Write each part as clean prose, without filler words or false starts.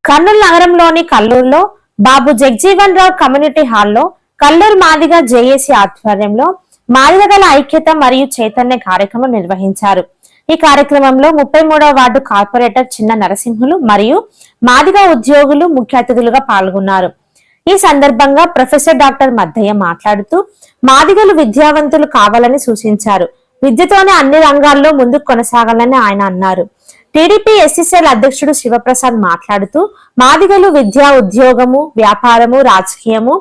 కర్నూలు నగరంలోని కల్లూరులో బాబు జగ్జీవన్ రావు కమ్యూనిటీ హాల్లో కల్లూరు మాదిగ జేఏసీ ఆధ్వర్యంలో మాదిగల ఐక్యత మరియు చైతన్య కార్యక్రమం నిర్వహించారు. ఈ కార్యక్రమంలో 33వ వార్డు కార్పొరేటర్ చిన్న నరసింహులు మరియు మాదిగ ఉద్యోగులు ముఖ్య అతిథులుగా పాల్గొన్నారు. ఈ సందర్భంగా ప్రొఫెసర్ డాక్టర్ మద్దయ్య మాట్లాడుతూ మాదిగలు విద్యావంతులు కావాలని సూచించారు. విద్యతోనే అన్ని రంగాల్లో ముందుకు కొనసాగాలని ఆయన అన్నారు. టీడీపీ ఎస్సీసీఎల్ అధ్యక్షుడు శివప్రసాద్ మాట్లాడుతూ మాదిగలు విద్య, ఉద్యోగము, వ్యాపారము, రాజకీయము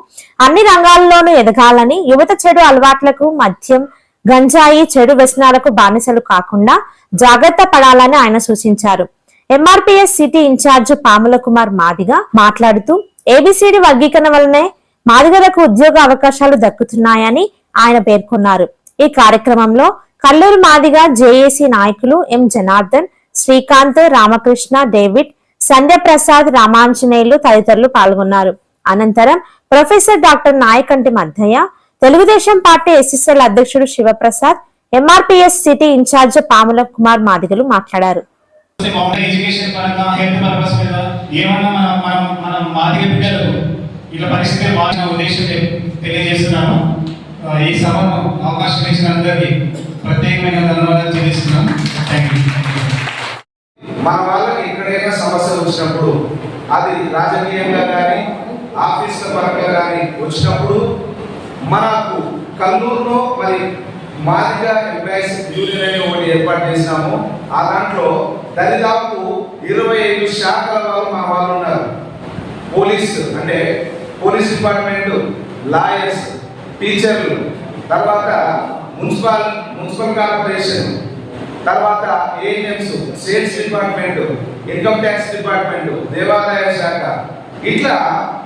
అన్ని రంగాల్లోనూ ఎదగాలని, యువత చెడు అలవాట్లకు, మద్యం, గంజాయి, చెడు వ్యసనాలకు బానిసలు కాకుండా జాగ్రత్త పడాలని ఆయన సూచించారు. ఎంఆర్పీఎస్ సిటీ ఇన్ఛార్జ్ పాముల కుమార్ మాదిగ మాట్లాడుతూ ఏబిసిడి వర్గీకరణ వల్లనే మాదిగలకు ఉద్యోగ అవకాశాలు దక్కుతున్నాయని ఆయన పేర్కొన్నారు. ఈ కార్యక్రమంలో కల్లూరు మాదిగ జేఏసీ నాయకులు ఎం జనార్దన్, శ్రీకాంత్, రామకృష్ణ, డేవిడ్, సంధ్యప్రసాద్, రామాంజనేయులు తదితరులు పాల్గొన్నారు. అనంతరం professor doctor Nayakanti Maddaiah, Telugu Desam party SCCL అధ్యక్షుడు శివప్రసాద్, ఎంఆర్పీఎస్ సిటీ ఇన్ఛార్జ్ పాముల కుమార్ మాదిగలు మాట్లాడారు. ఈ సభను అవకాశం ఇచ్చిన అందరికీ ప్రత్యేకమైన ధన్యవాదాలు తెలియజేస్తున్నాను. మన వాళ్ళకి ఎక్కడైనా సమస్యలు వచ్చినప్పుడు, అది రాజకీయంగా కానీ ఆఫీసుల పరంగా కానీ వచ్చినప్పుడు, మనకు కల్లూరులో మరి మాదిగ ఎంప్లాయీస్ యూనియన్ అని ఒకటి ఏర్పాటు చేసినాము. ఆ దాంట్లో దరిదాపు 25 శాఖల వాళ్ళు మా వాళ్ళు ఉన్నారు. పోలీసు అంటే పోలీస్ డిపార్ట్మెంట్, లాయర్స్, టీచర్లు, తర్వాత మున్సిపల్ కార్పొరేషన్, తర్వాత ANMs, sales department, income tax department, దేవాదాయ శాఖ, ఇట్లా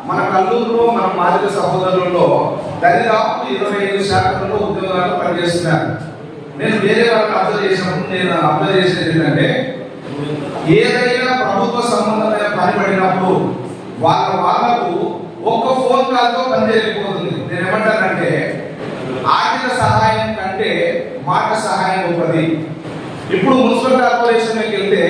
మన కల్లూరులో మన మాదిగ సహోదరులలో దరిదాపు 25 శాఖలలో ఉద్యోగాలు పనిచేస్తున్నారు. నేను వేరే వాళ్ళని అబ్జర్వ్ చేసినప్పుడు నేను అబ్జర్వ్ చేసేది ఏంటంటే, ఏదైనా ప్రభుత్వ సంబంధమైన పని పడినప్పుడు వాళ్ళకు ఒక్క ఫోన్ కాల్తో పని జరిగిపోతుంది. నేను ఏమంటానంటే, ఆర్థిక సహాయం కంటే మాట సహాయం గొప్పది. ఇప్పుడు మున్సిపల్ కార్పొరేషన్కి వెళ్తే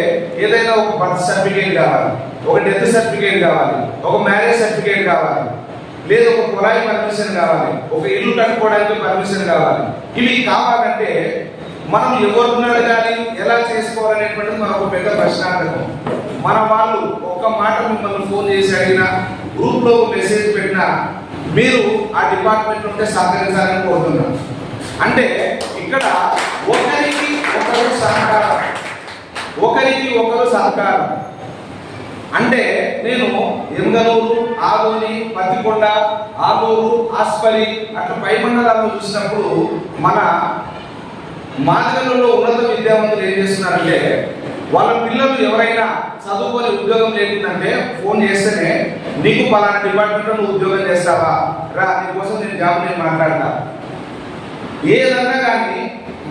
ఏదైనా ఒక బర్త్ సర్టిఫికేట్ కావాలి, ఒక డెత్ సర్టిఫికేట్ కావాలి, ఒక మ్యారేజ్ సర్టిఫికేట్ కావాలి, లేదు ఒక కుళాయి పర్మిషన్ కావాలి, ఒక ఇల్లు కట్టుకోవడానికి పర్మిషన్ కావాలి. ఇవి కావాలంటే మనం ఎవరున్నాడు కానీ ఎలా చేసుకోవాలనేటువంటిది మనకు పెద్ద ప్రశ్నార్థకం. మన వాళ్ళు ఒక్క మాట మిమ్మల్ని ఫోన్ చేసి అడిగినా, గ్రూప్లో మెసేజ్ పెట్టినా మీరు ఆ డిపార్ట్మెంట్ ఉంటే సహకరించాలని కోరుతున్నాం. అంటే ఇక్కడ ఒకరికి ఒకరు సహకారం అంటే, నేను ఎంగనూరు, ఆదోని, పత్తికొండ, ఆదూరు, ఆస్పరి అట్లా పై మండలాల్లో చూసినప్పుడు మన మాదిగలలో ఉన్నత విద్యావంతులు ఏం చేస్తున్నారంటే, వాళ్ళ పిల్లలు ఎవరైనా చదువుకొని ఉద్యోగం లేకుందంటే ఫోన్ చేస్తేనే, నీకు పలానా డిపార్ట్మెంట్లో నువ్వు ఉద్యోగం చేస్తావా రా, నీకోసం నేను మాట్లాడతా. ఏదన్నా కానీ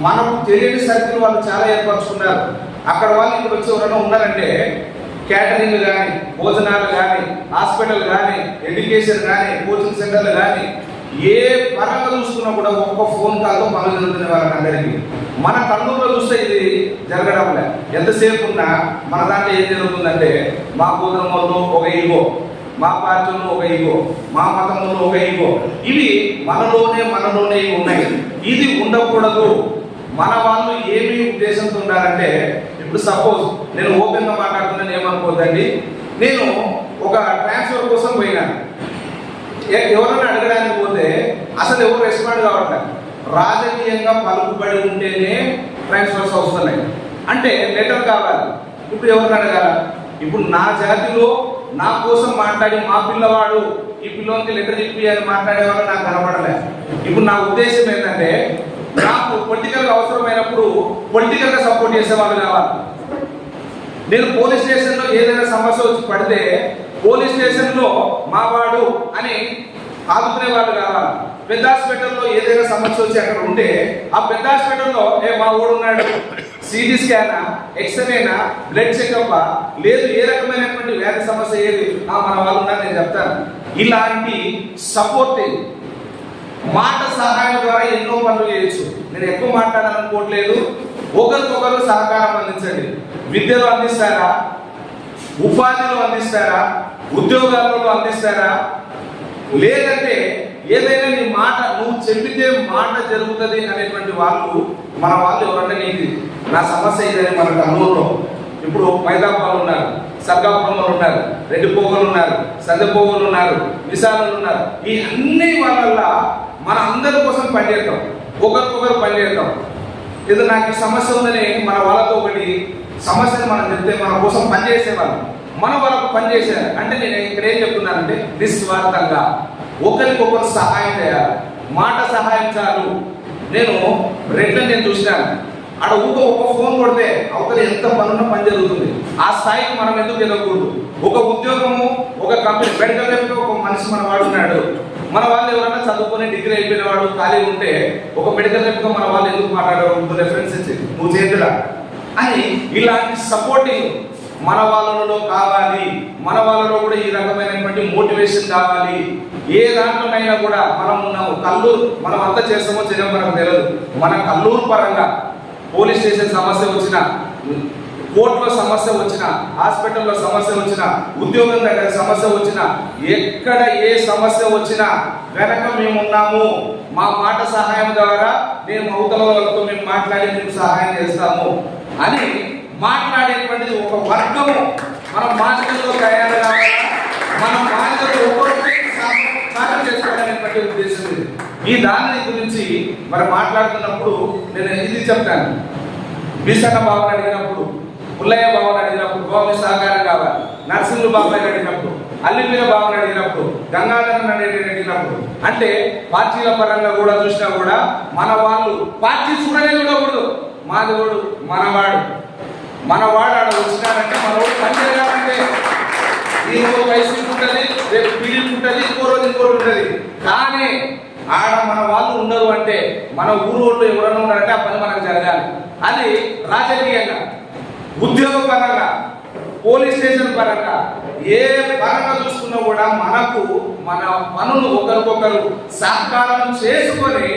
మనకు తెలియని సర్కిల్ వాళ్ళు చాలా ఏర్పరచుకున్నారు. అక్కడ వాళ్ళు ఇక్కడ వచ్చి ఎవరైనా ఉన్నారంటే, క్యాటరింగ్ కానీ, భోజనాలు కానీ, హాస్పిటల్ కానీ, ఎడ్యుకేషన్ కానీ, కోచింగ్ సెంటర్లు కానీ, ఏ పరంగా చూసుకున్నా కూడా ఒక్క ఫోన్ కాల్తో పనులు జరుగుతున్నాయి వాళ్ళకందరికీ. మన కర్నూలులో చూస్తే ఇది జరగడం లేదు. ఎంతసేపు ఉన్నా మన దాంట్లో ఏం జరుగుతుందంటే, మా కుటుంబంలో ఒక ఈగో, మా పార్టీలో ఒక ఈగో, మా మతంలో ఒక ఈగో, ఇవి మనలోనే ఉన్నాయి. ఇది ఉండకూడదు. మన వాళ్ళు ఏమి ఉద్దేశంతో ఉన్నారంటే, ఇప్పుడు సపోజ్ నేను ఓపెన్గా మాట్లాడుతున్నాను, ఏమనుకోద్దండి. నేను ఒక ట్రాన్స్ఫర్ కోసం పోయినాను, ఎవరైనా అడగడానికి పోతే అసలు ఎవరు రెస్పాండ్ కావట్లేదు. రాజకీయంగా పలుకుబడి ఉంటేనే ట్రాన్స్ఫర్స్ వస్తున్నాయి. అంటే లెటర్ కావాలి. ఇప్పుడు ఎవరిని అడగాల? ఇప్పుడు నా జాతిలో నా కోసం మాట్లాడి మా పిల్లవాడు ఈ పిల్లలకి లెటర్ ఇప్పి అని మాట్లాడేవాళ్ళు నాకు కనపడలేదు. ఇప్పుడు నా ఉద్దేశం ఏంటంటే, నాకు పొలిటికల్గా అవసరమైనప్పుడు పొలిటికల్గా సపోర్ట్ చేసేవాళ్ళు కావాలి. నేను పోలీస్ స్టేషన్లో ఏదైనా సమస్య వచ్చి పడితే పోలీస్ స్టేషన్లో మా వాడు అని ఆదుకునే వాళ్ళు కావాలి. పెద్ద హాస్పిటల్లో ఏదైనా సమస్య వచ్చి అక్కడ ఉంటే ఆ పెద్ద హాస్పిటల్లో మా ఊడు ఉన్నాడు, సిటీ స్కానా, ఎక్స్రేనా, బ్లడ్ చెకప్, లేదు ఏ రకమైనటువంటి వ్యాధి సమస్య ఏది మన వాళ్ళు ఉన్నారు నేను చెప్తాను. ఇలాంటి సపోర్టింగ్ మాట సహాయం ద్వారా ఎన్నో పనులు చేయొచ్చు. నేను ఎక్కువ మాట్లాడాలనుకోవట్లేదు. ఒకరికొకరు సహకారం అందించండి. విద్యలో అందిస్తారా? ఉపాధిలో అందిస్తారా, ఉద్యోగాలలో అందిస్తారా, లేదంటే ఏదైనా నీ మాట నువ్వు చెప్పితే మాట జరుగుతుంది అనేటువంటి వాళ్ళు మన వాళ్ళు ఎవరంటే నీకు నా సమస్య ఇదని మన కర్నూలులో ఇప్పుడు మైదాబాలు ఉన్నారు, సర్గాపురంలో ఉన్నారు, రెడ్డి పోగలు ఉన్నారు, సందపోగలు ఉన్నారు, విశాలు ఉన్నారు. ఈ అన్ని వాళ్ళ మన అందరి కోసం పనిచేద్దాం, ఒకరికొకరు పనిచేద్దాం. ఏదో నాకు ఈ సమస్య ఉందని మన వాళ్ళతో ఒకటి సమస్యను మనం చెప్తే మన కోసం పనిచేసేవాళ్ళు మన వాళ్ళకు పనిచేసేయాలి. అంటే నేను ఇక్కడ ఏం చెప్తున్నానంటే నిస్వార్థంగా ఒకరికొకరు సహాయం చేయాలి. మాట సహాయం చాలు. నేను నేను చూసినాను, ఆడ ఒక ఫోన్ కొడితే అవతల ఎంత పనున్న పని జరుగుతుంది. ఆ స్థాయికి మనం ఎందుకు వెళ్ళకూడదు? ఒక ఉద్యోగము, ఒక కంపెనీ మెడికల్ రేపు ఒక మనిషి మన వాడు ఉన్నాడు. మన వాళ్ళు ఎవరైనా చదువుకొని డిగ్రీ అయిపోయిన వాడు ఖాళీ ఉంటే ఒక మెడికల్ రేపుగా మన వాళ్ళు ఎందుకు మాట్లాడారు? రెఫరెన్స్ ఇచ్చి నువ్వు చేతులా అని ఇలాంటి సపోర్టింగ్ మన వాళ్ళలో కావాలి. మన వాళ్ళలో కూడా ఈ రకమైనటువంటి మోటివేషన్ కావాలి. ఏ దాంట్లోనైనా కూడా మనం ఉన్నాము. కల్లూరు మనం అంతా చేస్తామో చేయడం మనకు తెలియదు. మన కల్లూరు పరంగా పోలీస్ స్టేషన్ సమస్య వచ్చినా, కోర్టులో సమస్య వచ్చినా, హాస్పిటల్లో సమస్య వచ్చినా, ఉద్యోగం దగ్గర సమస్య వచ్చినా, ఎక్కడ ఏ సమస్య వచ్చినా వెనక మేము ఉన్నాము. మా మాట సహాయం ద్వారా మేము అవతల వాళ్ళతో మేము మాట్లాడి మేము సహాయం చేస్తాము అని మాట్లాడేటువంటిది ఒక వర్గము మన మాదిరిలో తయారు కావాలా, మన మాదిరిలో ఒక్కొక్కరికి సాధన చేసుకోవాలనేటువంటి ఉద్దేశం ఇది. ఈ దాని గురించి మరి మాట్లాడుతున్నప్పుడు నేను ఇది చెప్తాను. బీసన్న బాబుని అడిగినప్పుడు, పుల్లయ్య బాబుని అడిగినప్పుడు గోమి సహకారం కావాలి, నరసింహులు బాబాయ్ అడిగినప్పుడు, అల్లిపీల బాబుని అడిగినప్పుడు, గంగాధరన్ అడిగినప్పుడు, అంటే పార్టీల పరంగా కూడా చూసినా కూడా మన వాళ్ళు పార్టీ చూడనే చూడకూడదు. మాదివాడు మనవాడు ఆడ వచ్చినారంటే మనవాడు పనిచేయాలంటే ఈ రోజు వైసీపీ ఉంటుంది, రేపు టీడీపీ ఉంటుంది, ఇంకో రోజు ఇంకోటి ఉంటుంది. కానీ ఆడ మన వాళ్ళు ఉండరు అంటే మన ఊరు వాళ్ళు ఎవరైనా ఉన్నారంటే ఆ పని మనకు జరగాలి. అది రాజకీయంగా, ఉద్యోగ పరంగా, పోలీస్ స్టేషన్ పరంగా, ఏ పరంగా చూసుకున్నా కూడా మనకు మన పనులు ఒకరికొకరు సహకారం చేసుకొని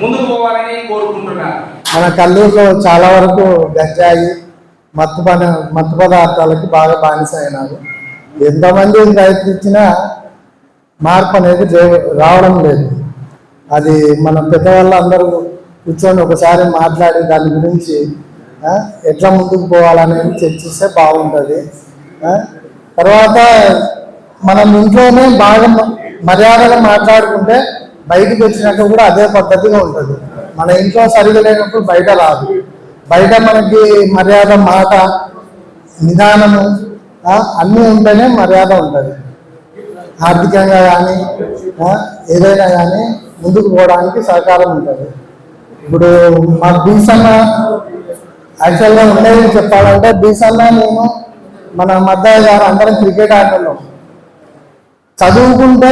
ముందుకు పోవాలని కోరుకుంటున్నారు. మన కల్లూరులో చాలా వరకు గంజాయి మత్తు పదార్థాలకి బాగా బానిస అయినారు. ఎంతమంది ప్రయత్నించినా మార్పు అనేది రావడం లేదు. అది మన పెద్దవాళ్ళు అందరూ కూర్చొని ఒకసారి మాట్లాడి దాని గురించి ఎట్లా ముందుకు పోవాలనేది చర్చిస్తే బాగుంటుంది. తర్వాత మనం ఇంట్లోనే బాగా మర్యాదగా మాట్లాడుకుంటే బయటికి వచ్చినాక కూడా అదే పద్ధతిగా ఉంటుంది. మన ఇంట్లో సరిగా లేనప్పుడు బయట రాదు. బయట మనకి మర్యాద, మాట, నిదానము అన్నీ ఉంటేనే మర్యాద ఉంటుంది. ఆర్థికంగా కానీ ఏదైనా కానీ ముందుకు పోవడానికి సహకారం ఉంటుంది. ఇప్పుడు మా బీసన్న యాక్చువల్గా ఉండేది చెప్పాలంటే, బీసన్న నేను మన మద్దయ్య గారు అందరం క్రికెట్ ఆటల్లో చదువుకుంటే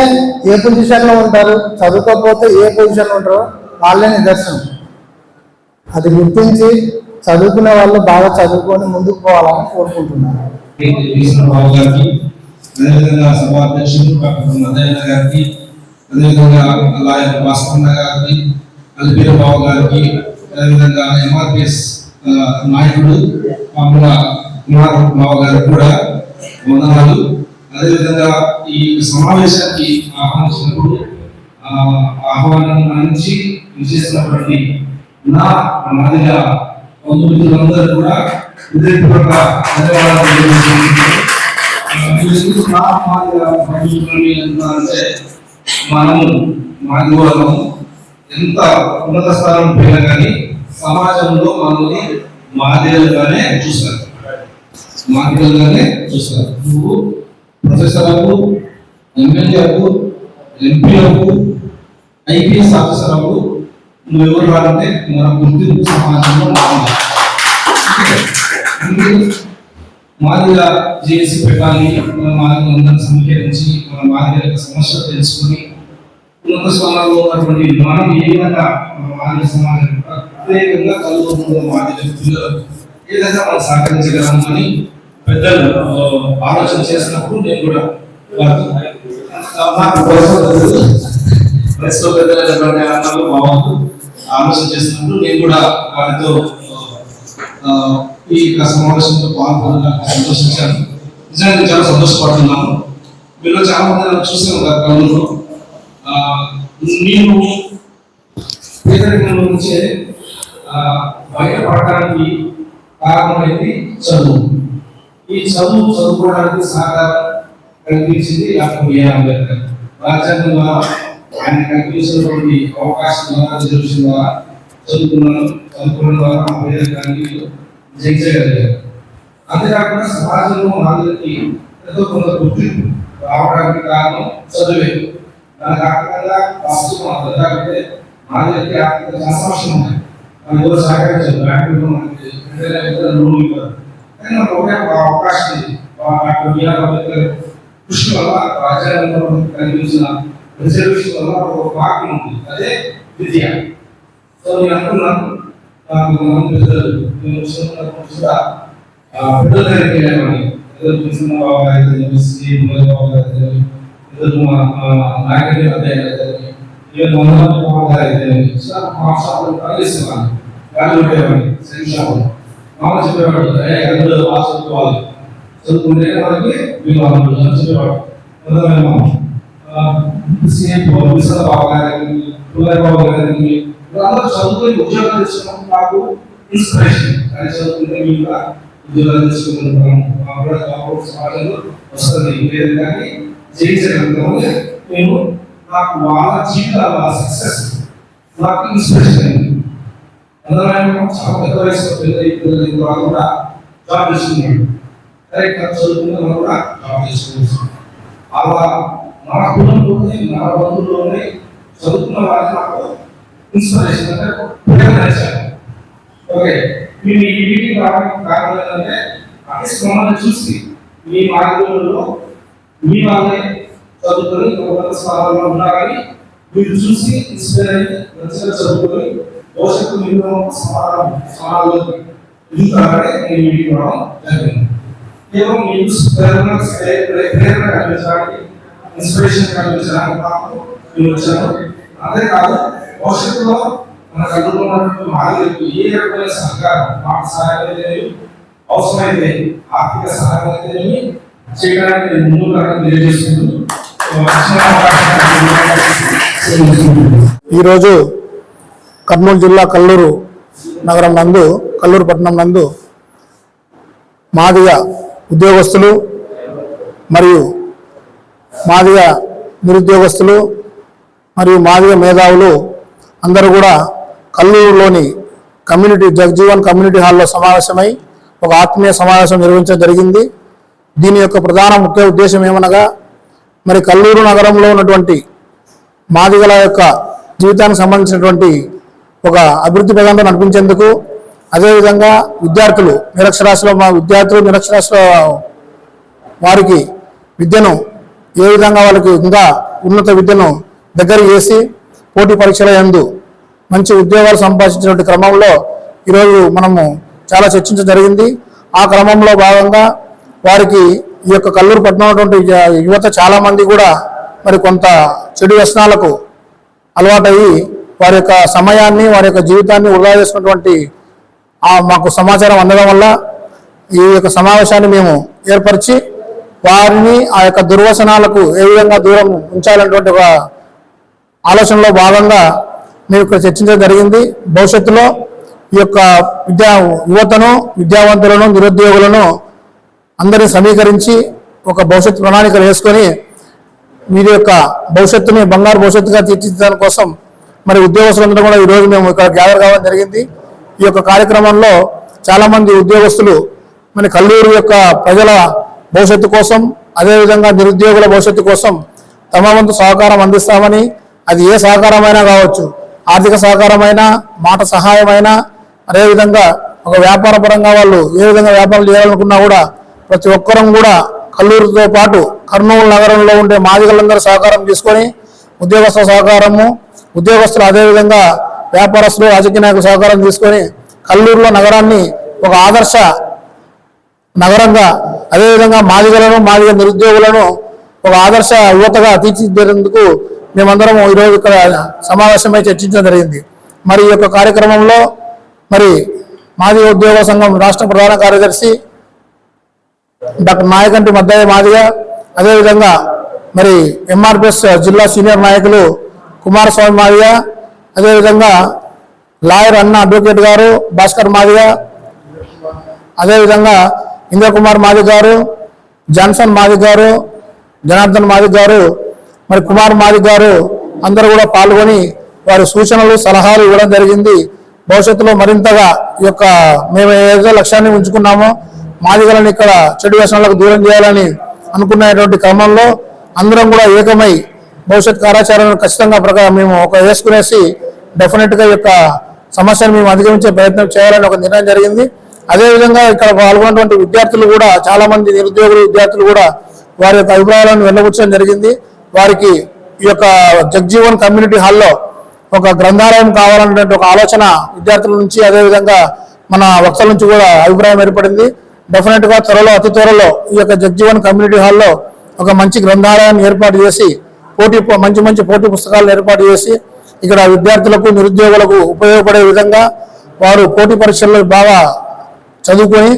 ఏ పొజిషన్లో ఉంటారు, చదువుకోకపోతే ఏ పొజిషన్లో ఉంటారో వాళ్ళే నిదర్శనం. అది గుర్తించి చదువుకునే వాళ్ళు బాగా చదువుకొని ముందుకు పోవాలని కోరుకుంటున్నాను. అదేవిధంగా సభాధ్యక్షులు డాక్టర్ మద్దయ్య గారికి, అదేవిధంగా లాయర్ భాస్కర్ గారికి, అల్బీర బాబు గారికి, అదేవిధంగా ఎంఆర్పిఎస్ నాయకుడు పాముల కుమార్ బాబు గారికి కూడా వందనాలు. అదేవిధంగా ఈ సమావేశానికి ఆహ్వానించినప్పుడు ఆహ్వానం నుంచి విశేషించినటువంటి నా మాదిగా బంధుమిత్రులందరూ కూడా హృదయపూర్వక ధన్యవాదాలు తెలియజేస్తున్నాను. అంటే మనము మాదిగోళము ఎంత ఉన్నత స్థానం పోయినా కానీ సమాజంలో మనల్ని మాదిగలుగానే చూస్తారు. నువ్వు ప్రొఫెసర్లకు, ఎమ్మెల్యేలకు, ఎంపీలకు, ఐపీఎస్ ఆఫీసర్లకు నువ్వు ఎవరు రాలంటే మన గుర్తింపు సమాజంలో మాదిగా చేసి పెట్టాలి. మన మాదిగలందరినీ సమీకరించి మన మాదిగ యొక్క సమస్యలు తెలుసుకొని ఉన్నత స్థానాల్లో ఉన్నటువంటి మనం ఏ విధంగా మన మాదిగ సమాజం ప్రత్యేకంగా కలుగుతున్న మాదిగ పిల్లలకు ఏ విధంగా మనం సహకరించగలము అని పెద్దలు ఆలోచన చేసినప్పుడు నేను కూడా పెద్దలు బాగుంది ఆలోచన చేసినప్పుడు నేను కూడా వారితో ఈ సమావేశంలో పాల్గొనడానికి సంతోషించాను. నిజంగా చాలా సంతోషపడుతున్నాను. మీరు చాలా మంది నన్ను చూసే ఉంటారు కళ్ళూరులో. నేను పేదరికం నుంచే బయటపడడానికి కారణమైంది చదువు. ఈ చదువుకోవడానికి సహకారం కల్పించింది డాక్టర్ బిఆర్ అంబేద్కర్. రాజ్యాంగం ద్వారా ఆయన కల్పించినటువంటి అవకాశం ద్వారా రిజర్వేషన్ ద్వారా చదువుకోవడం ద్వారా మా పేదరికానికి జయించగలిగారు. అంతేకాకుండా సమాజంలో నాలుగుకి ఎంతో కొంత గుర్తింపు రావడానికి కారణం చదువే. దానికి కారణంగా ఫస్ట్ నాలుగుకి ఆర్థిక సమస్యలు ఉన్నాయి. మన ఎవరు సహకరించారు, బ్యాంకులు మనకి లోన్లు ఇవ్వరు. కానీ మనకు ఒకే అవకాశం ఉంది. డాక్టర్ బిఆర్ అంబేద్కర్ కృషి వల్ల రాజ్యాంగంలో కనిపించిన రిజర్వేషన్ వల్ల ఒక మార్గం ఉంది, అదే విద్య. సో నేను అనుకున్నాను పెద్దలు పెద్దల దగ్గరికి వెళ్ళామని, చదువుకుంటే మనకి వీళ్ళు చెప్పేవాడు. చదువుకుని ఉద్యోగాలు తెచ్చుకున్నాం, నాకు ఇన్స్పిరేషన్. కానీ చదువుకుంటే వీళ్ళు ఉద్యోగాలు తెచ్చుకుంటున్నాం సమాజంలో వస్తుంది కానీ జయించగలుగుతాము. నేను నాకు వాళ్ళ జీవితాల సక్సెస్ నాకు ఇన్స్పిరేషన్ అయింది. అందులో చాలా పెద్ద వయసు పిల్లలు కూడా జాబ్ చేసుకున్నాడు. కరెక్ట్గా చదువుకున్న మనం కూడా జాబ్ చేసుకోవచ్చు. అలా మన కుటుంబంలోనే మన బంధువుల్లోనే చదువుకున్న వాళ్ళకి నాకు ఇన్స్పిరేషన్ అంటే ప్రేరణ ఇచ్చారు. ఓకే, మేము ఈ మీటింగ్ రావడానికి కారణం ఏంటంటే అట్లీస్ట్ మమ్మల్ని చూసి మీ మార్గంలో మీ వాళ్ళే చదువుకొని ఉన్నత స్థానాల్లో ఉన్నారని మీరు చూసి ఇన్స్పైర్ అయ్యి మంచిగా చదువుకొని భవిష్యత్తు మీరు స్థానాల్లో ఎదుగుతారని నేను మీటింగ్ రావడం జరిగింది. కేవలం మీకు ప్రేరణ కల్పించడానికి, ఇన్స్పిరేషన్ కల్పించడానికి నేను వచ్చాను. అంతేకాదు భవిష్యత్తులో మన కళ్ళలో ఉన్నటువంటి మాదిరికి ఏ రకమైన సహకారం, మాట సహాయం అయితే అవసరమైతే ఆర్థిక సహాయం అయితే చేయడానికి నేను ముందు తెలియజేసుకుంటూ ఈరోజు కర్నూలు జిల్లా కల్లూరు నగరం నందు, కల్లూరు పట్టణం నందు మాదిగ ఉద్యోగస్తులు మరియు మాదిగ నిరుద్యోగస్తులు మరియు మాదిగ మేధావులు అందరూ కూడా కల్లూరులోని జగజీవన్ కమ్యూనిటీ హాల్లో సమావేశమై ఒక ఆత్మీయ సమావేశం నిర్వహించడం జరిగింది. దీని యొక్క ప్రధాన ముఖ్య ఉద్దేశం ఏమనగా, మరి కల్లూరు నగరంలో ఉన్నటువంటి మాదిగల యొక్క జీవితానికి సంబంధించినటువంటి ఒక అభివృద్ధి పథంలో నడిపించేందుకు, అదేవిధంగా విద్యార్థులు నిరక్షరాస్యుల వారికి విద్యను ఏ విధంగా వాళ్ళకి ఇంకా ఉన్నత విద్యను దగ్గర చేసి పోటీ పరీక్షల యందు మంచి ఉద్యోగాలు సంపాదించినటువంటి క్రమంలో ఈరోజు మనము చాలా చర్చించడం జరిగింది. ఆ క్రమంలో భాగంగా వారికి ఈ యొక్క కల్లూరు పట్టణం ఉన్నటువంటి యువత చాలా మంది కూడా మరి కొంత చెడు వ్యసనాలకు అలవాటయ్యి వారి యొక్క సమయాన్ని, వారి యొక్క జీవితాన్ని వృధా చేసినటువంటి మాకు సమాచారం అందడం వల్ల ఈ యొక్క సమావేశాన్ని మేము ఏర్పరిచి వారిని ఆ యొక్క దుర్వ్యసనాలకు ఏ విధంగా దూరం ఉంచాలన్నటువంటి ఒక ఆలోచనలో భాగంగా మేము ఇక్కడ చర్చించడం జరిగింది. భవిష్యత్తులో ఈ యొక్క యువతను, విద్యావంతులను, నిరుద్యోగులను అందరినీ సమీకరించి ఒక భవిష్యత్తు ప్రణాళికలు వేసుకొని వీరి యొక్క భవిష్యత్తుని బంగారు భవిష్యత్తుగా తీర్చిదిద్దడం కోసం మరి ఉద్యోగస్తులందరూ కూడా ఈరోజు మేము ఇక్కడ గ్యాదర్ కావడం జరిగింది. ఈ యొక్క కార్యక్రమంలో చాలామంది ఉద్యోగస్తులు మరి కల్లూరు యొక్క ప్రజల భవిష్యత్తు కోసం, అదేవిధంగా నిరుద్యోగుల భవిష్యత్తు కోసం తమ వంతు సహకారం అందిస్తామని, అది ఏ సహకారమైనా కావచ్చు, ఆర్థిక సహకారమైనా, మాట సహాయమైనా, అదేవిధంగా ఒక వ్యాపార పరంగా వాళ్ళు ఏ విధంగా వ్యాపారం చేయాలనుకున్నా కూడా ప్రతి ఒక్కరం కూడా కల్లూరుతో పాటు కర్నూలు నగరంలో ఉండే మాదిగలందరూ సహకారం తీసుకొని ఉద్యోగస్తుల సహకారము, ఉద్యోగస్తులు అదేవిధంగా వ్యాపారస్తులు, రాజకీయ నాయకుల సహకారం తీసుకొని కల్లూరులో నగరాన్ని ఒక ఆదర్శ నగరంగా, అదేవిధంగా మాదిగ నిరుద్యోగులను ఒక ఆదర్శ యువతగా తీర్చిదిద్దేందుకు మేమందరం ఈరోజు ఇక్కడ సమావేశమై చర్చించడం జరిగింది. మరి ఈ యొక్క కార్యక్రమంలో మరి మాదిగ ఉద్యోగ సంఘం రాష్ట్ర ప్రధాన కార్యదర్శి డాక్టర్ నాయకంటి మద్దయ్య మాదిగ, అదేవిధంగా మరి ఎంఆర్పిఎస్ జిల్లా సీనియర్ నాయకులు కుమారస్వామి మాదిగ, అదేవిధంగా లాయర్ అన్న అడ్వకేట్ గారు భాస్కర్ మాదిగ, అదేవిధంగా ఇంద్రకుమార్ మాదిగ గారు, జాన్సన్ మాదిగ గారు, జనార్దన్ మాదిగ గారు, మరి కుమార్ మాదిగ గారు అందరూ కూడా పాల్గొని వారి సూచనలు సలహాలు ఇవ్వడం జరిగింది. భవిష్యత్తులో మరింతగా ఈ యొక్క మేము ఏదో లక్ష్యాన్ని ఉంచుకున్నామో మాదిగలను ఇక్కడ చెడు వ్యసనాలకు దూరం చేయాలని అనుకునేటువంటి క్రమంలో అందరం కూడా ఏకమై భవిష్యత్ కార్యాచరణను ఖచ్చితంగా మేము ఒక వేసుకునేసి డెఫినెట్గా ఈ యొక్క సమస్యను మేము అధిగమించే ప్రయత్నం చేయాలని ఒక నిర్ణయం జరిగింది. అదేవిధంగా ఇక్కడ పాల్గొన్నటువంటి విద్యార్థులు కూడా చాలా మంది నిరుద్యోగులు విద్యార్థులు కూడా వారి యొక్క అభిప్రాయాలను వెళ్ళబుచ్చడం జరిగింది. వారికి ఈ యొక్క జగ్జీవన్ కమ్యూనిటీ హాల్లో ఒక గ్రంథాలయం కావాలనే ఒక ఆలోచన విద్యార్థుల నుంచి అదేవిధంగా మన వక్తల నుంచి కూడా అభిప్రాయం ఏర్పడింది. డెఫినెట్గా అతి త్వరలో ఈ యొక్క జగ్జీవన్ కమ్యూనిటీ హాల్లో ఒక మంచి గ్రంథాలయాన్ని ఏర్పాటు చేసి మంచి పోటీ పుస్తకాలను ఏర్పాటు చేసి ఇక్కడ విద్యార్థులకు నిరుద్యోగులకు ఉపయోగపడే విధంగా వారు పోటీ పరీక్షల్లో బాగా చదువుకొని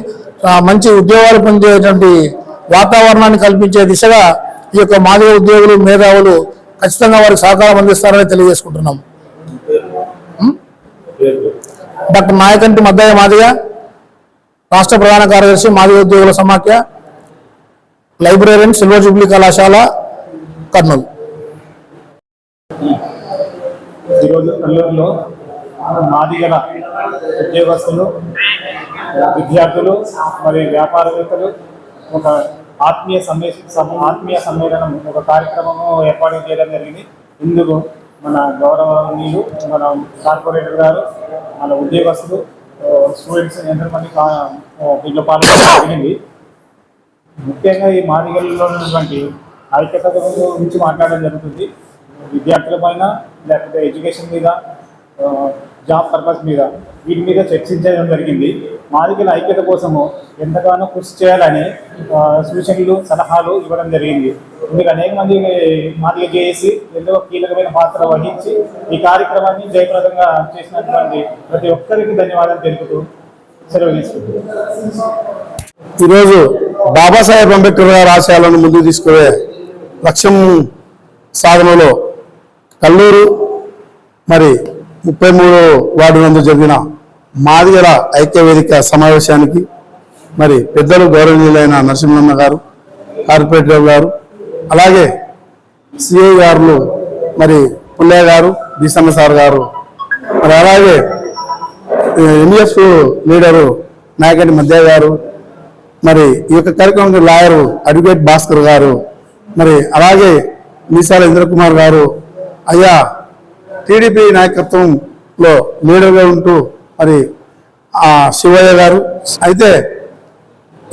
మంచి ఉద్యోగాలు పొందేటువంటి వాతావరణాన్ని కల్పించే దిశగా ఈ యొక్క మాదిగ ఉద్యోగులు మేధావులు ఖచ్చితంగా వారికి సహకారం అందిస్తారని తెలియజేసుకుంటున్నాం. డాక్టర్ నాయకంటి మద్దయ్య మాదిగ, రాష్ట్ర ప్రధాన కార్యదర్శి మాదిగ ఉద్యోగుల సమాఖ్య, లైబ్రేరియన్, సిల్వర్ జూబ్లీ కళాశాల, కర్నూలు. ఈరోజు కల్లూరులో మాదిగల ఉద్యోగస్తులు, విద్యార్థులు మరియు వ్యాపారవేత్తలు ఒక ఆత్మీయ సమ్మేళనం ఒక కార్యక్రమము ఏర్పాటు చేయడం జరిగింది. ఇందుకు మన గౌరవనీయులు మన కార్పొరేటర్ గారు, మన ఉద్యోగస్తులు, స్టూడెంట్స్ ఎంతమంది దీంట్లో పాల్గొనడం జరిగింది. ముఖ్యంగా ఈ మాదిగల్లో ఉన్నటువంటి ఐక్యత గురించి మాట్లాడడం జరుగుతుంది. విద్యార్థుల పైన లేకపోతే ఎడ్యుకేషన్ మీద, జాబ్ పర్పస్ మీద వీటి మీద చర్చించడం జరిగింది. మాదిగల ఐక్యత కోసము ఎంతగానో కృషి చేయాలని సూచనలు సలహాలు ఇవ్వడం జరిగింది. ఇందుకు అనేక మంది మాదిగ చేసి ఎంతో కీలకమైన పాత్ర వహించి ఈ కార్యక్రమాన్ని జయప్రదంగా చేసినటువంటి ప్రతి ఒక్కరికి ధన్యవాదాలు తెలుపుతూ సెలవు తీసుకుంటున్నాను. ఈరోజు బాబాసాహెబ్ అంబేద్కర్ గారి ఆశయాలను ముందుకు తీసుకునే లక్ష్యం సాధనలో కల్లూరు మరి 33 వార్డు నందు జరిగిన మాదిగల ఐక్య వేదిక సమావేశానికి మరి పెద్దలు గౌరవనీయులైన నరసింహన్న గారు, కార్పొరేటర్ గారు, అలాగే సిఐ గారు మరి పుల్లయ్య గారు, బీసన్న సార్ గారు, మరి అలాగే ఎంఎఫ్ లీడరు నాయకంటి మద్దయ్య గారు, మరి ఈ యొక్క కార్యక్రమం లాయరు అడ్వకేట్ భాస్కర్ గారు, మరి అలాగే మీసాల ఇంద్రకుమార్ గారు, అయ్యా టీడీపీ నాయకత్వంలో లీడర్గా ఉంటూ మరి శివయ్య గారు. అయితే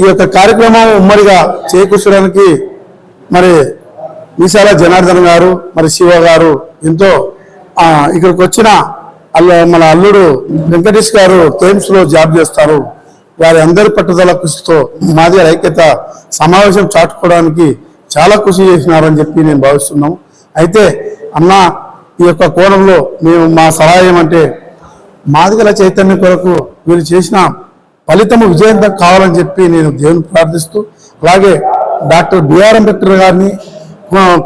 ఈ యొక్క కార్యక్రమం ఉమ్మడిగా చేకూర్చడానికి మరి మీసాల జనార్దన్ గారు, మరి శివ గారు ఎంతో ఇక్కడికి వచ్చిన మన అల్లుడు వెంకటేష్ గారు థేమ్స్లో జాబ్ చేస్తారు. వారి అందరి పట్టుదల కృషితో మాదిగల ఐక్యత సమావేశం చాటుకోవడానికి చాలా కృషి చేసినారని చెప్పి నేను భావిస్తున్నాము. అయితే అన్న ఈ యొక్క కోణంలో మేము మా సహాయం అంటే మాదిగల చైతన్యం కొరకు వీళ్ళు చేసిన ఫలితము విజయవంతం కావాలని చెప్పి నేను దేవుని ప్రార్థిస్తూ, అలాగే డాక్టర్ బిఆర్ అంబేద్కర్ గారిని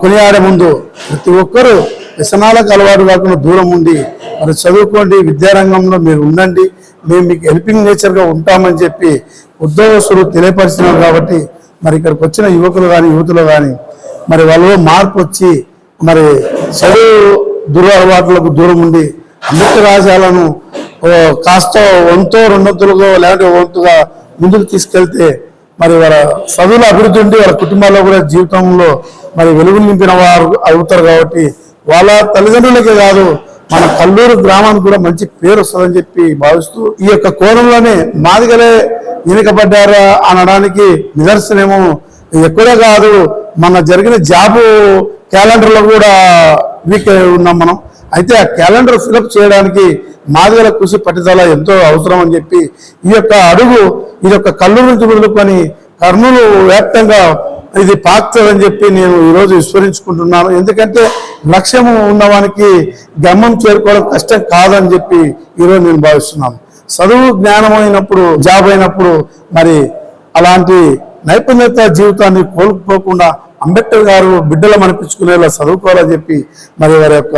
కొనియాడే ముందు ప్రతి ఒక్కరూ వ్యసనాలకు అలవాటు కాకుండా దూరం ఉండి మరి చదువుకోండి, విద్యారంగంలో మీరు ఉండండి, మేము మీకు హెల్పింగ్ నేచర్గా ఉంటామని చెప్పి ఉద్యోగస్తులు తెలియపరిచినారు. కాబట్టి మరి ఇక్కడికి వచ్చిన యువకులు కానీ యువతులు కానీ మరి వాళ్ళలో మార్పు వచ్చి మరి చదువు దురలవాట్లకు దూరం ఉండి అంబేద్కర్ ఆశయాలను కాస్త వంతో రెండొంతులుగా లేదంటే వంతుగా ముందుకు తీసుకెళ్తే మరి వాళ్ళ చదువుల అభివృద్ధి ఉండి వాళ్ళ కుటుంబాల్లో కూడా జీవితంలో మరి వెలుగులు నింపిన వారు అవుతారు. కాబట్టి వాళ్ళ తల్లిదండ్రులకే కాదు మన కల్లూరు గ్రామానికి కూడా మంచి పేరు వస్తుందని చెప్పి భావిస్తూ ఈ యొక్క కోణంలోనే మాదిగలే వెనుకబడ్డారా అనడానికి నిదర్శనమేమో ఎక్కడే కాదు, మన జరిగిన జాబు క్యాలెండర్లో కూడా వీక్ ఉన్నాం మనం. అయితే ఆ క్యాలెండర్ ఫిలప్ చేయడానికి మాదిగల కృషి పట్టుదల ఎంతో అవసరం అని చెప్పి ఈ యొక్క అడుగు ఈ యొక్క కల్లూరు నుంచి మొదలుకొని కర్నూలు వ్యాప్తంగా ఇది పాకుతుందని చెప్పి నేను ఈరోజు విస్మరించుకుంటున్నాను. ఎందుకంటే లక్ష్యం ఉన్నవానికి గమ్యం చేరుకోవడం కష్టం కాదని చెప్పి ఈరోజు నేను భావిస్తున్నాను. చదువు జ్ఞానం అయినప్పుడు జాబ్ అయినప్పుడు మరి అలాంటి నైపుణ్యత జీవితాన్ని కోల్పోకుండా అంబేద్కర్ గారు బిడ్డలు మనిపించుకునేలా చదువుకోవాలని చెప్పి మరి వారి యొక్క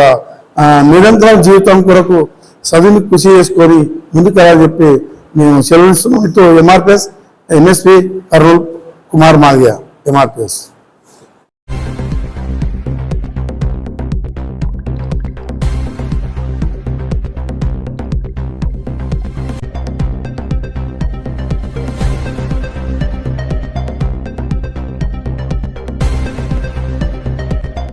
నిరంతరం జీవితం కొరకు చదువుని కృషి చేసుకొని ముందుకెళ్ళాలని చెప్పి మేము సెలవిస్తున్నాం. ఎంఆర్పిఎస్ ఎంఎస్పి కర్నూలు కుమార్ మాదిగ ఎంఆర్పిఎస్.